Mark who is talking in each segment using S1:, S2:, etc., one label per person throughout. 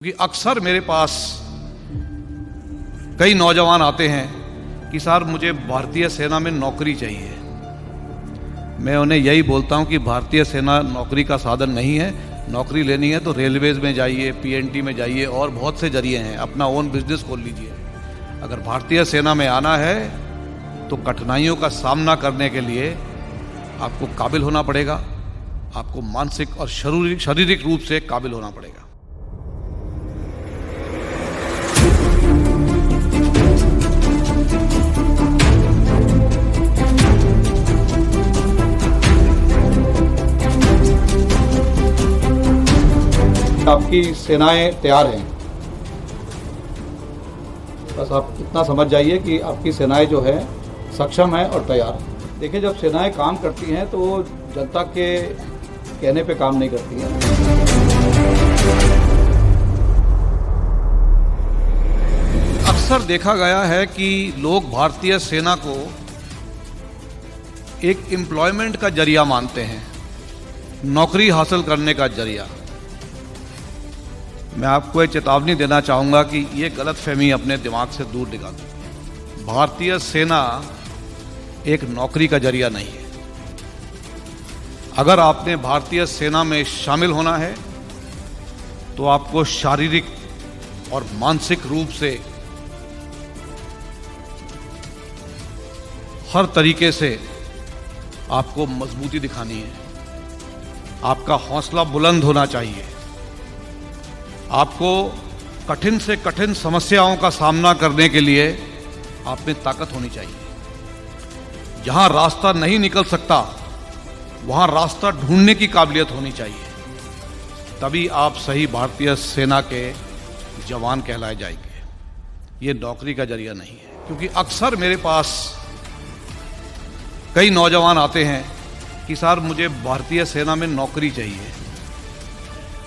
S1: क्योंकि अक्सर मेरे पास कई नौजवान आते हैं कि सर मुझे भारतीय सेना में नौकरी चाहिए। मैं उन्हें यही बोलता हूं कि भारतीय सेना नौकरी का साधन नहीं है। नौकरी लेनी है तो रेलवेज में जाइए, पीएनटी में जाइए और बहुत से जरिए हैं। अपना ओन बिजनेस खोल लीजिए। अगर भारतीय सेना में आना है तो कठिनाइयों का सामना करने के लिए आपको काबिल होना पड़ेगा। आपको मानसिक और शारीरिक रूप से काबिल होना पड़ेगा।
S2: आपकी सेनाएं तैयार हैं। बस आप इतना समझ जाइए कि आपकी सेनाएं जो है सक्षम है और तैयार है। देखिए, जब सेनाएं काम करती हैं तो वो जनता के कहने पे काम नहीं करती हैं।
S1: अक्सर देखा गया है कि लोग भारतीय सेना को एक एम्प्लॉयमेंट का जरिया मानते हैं, नौकरी हासिल करने का जरिया। मैं आपको एक चेतावनी देना चाहूँगा कि ये गलतफहमी अपने दिमाग से दूर निकाल दें। भारतीय सेना एक नौकरी का जरिया नहीं है। अगर आपने भारतीय सेना में शामिल होना है तो आपको शारीरिक और मानसिक रूप से हर तरीके से आपको मजबूती दिखानी है। आपका हौसला बुलंद होना चाहिए। आपको कठिन से कठिन समस्याओं का सामना करने के लिए आप में ताकत होनी चाहिए। जहां रास्ता नहीं निकल सकता वहां रास्ता ढूंढने की काबिलियत होनी चाहिए। तभी आप सही भारतीय सेना के जवान कहलाए जाएंगे। ये नौकरी का जरिया नहीं है। क्योंकि अक्सर मेरे पास कई नौजवान आते हैं कि सर मुझे भारतीय सेना में नौकरी चाहिए।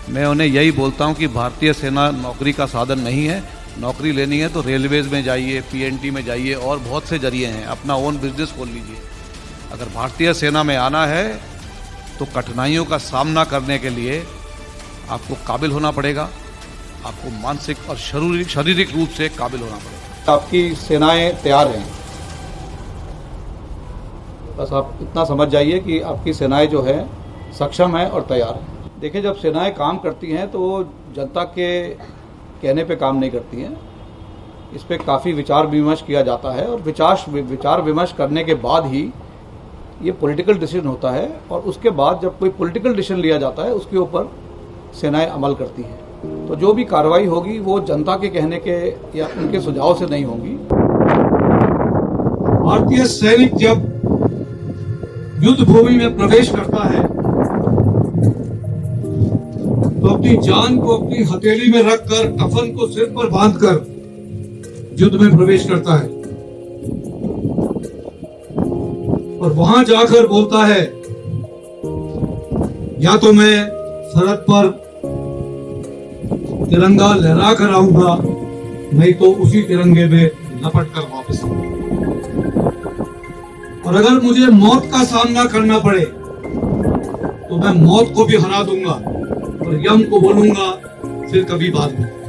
S1: मैं उन्हें यही बोलता हूं कि भारतीय सेना नौकरी का साधन नहीं है। नौकरी लेनी है तो रेलवेज में जाइए, पीएनटी में जाइए और बहुत से जरिए हैं। अपना ओन बिजनेस खोल लीजिए। अगर भारतीय सेना में आना है तो कठिनाइयों का सामना करने के लिए आपको काबिल होना पड़ेगा। आपको मानसिक और शारीरिक रूप से काबिल होना पड़ेगा।
S2: आपकी सेनाएं तैयार हैं। बस आप इतना समझ जाइए कि आपकी सेनाएं जो है सक्षम है और तैयार है। देखिए, जब सेनाएं काम करती हैं तो वो जनता के कहने पे काम नहीं करती हैं। इस पे काफ़ी विचार विमर्श किया जाता है और विचार विमर्श करने के बाद ही ये पॉलिटिकल डिसीजन होता है। और उसके बाद जब कोई पॉलिटिकल डिसीजन लिया जाता है उसके ऊपर सेनाएं अमल करती हैं। तो जो भी कार्रवाई होगी वो जनता के कहने के या उनके सुझाव से नहीं होगी।
S3: भारतीय सैनिक जब युद्ध भूमि में प्रवेश करता है तो अपनी जान को अपनी हथेली में रखकर, कफन को सिर पर बांधकर युद्ध में प्रवेश करता है और वहां जाकर बोलता है, या तो मैं सरहद पर तिरंगा लहरा कर आऊंगा, नहीं तो उसी तिरंगे में लपट कर वापस आऊंगा। और अगर मुझे मौत का सामना करना पड़े तो मैं मौत को भी हरा दूंगा और यम को बोलूंगा, फिर कभी बात नहीं।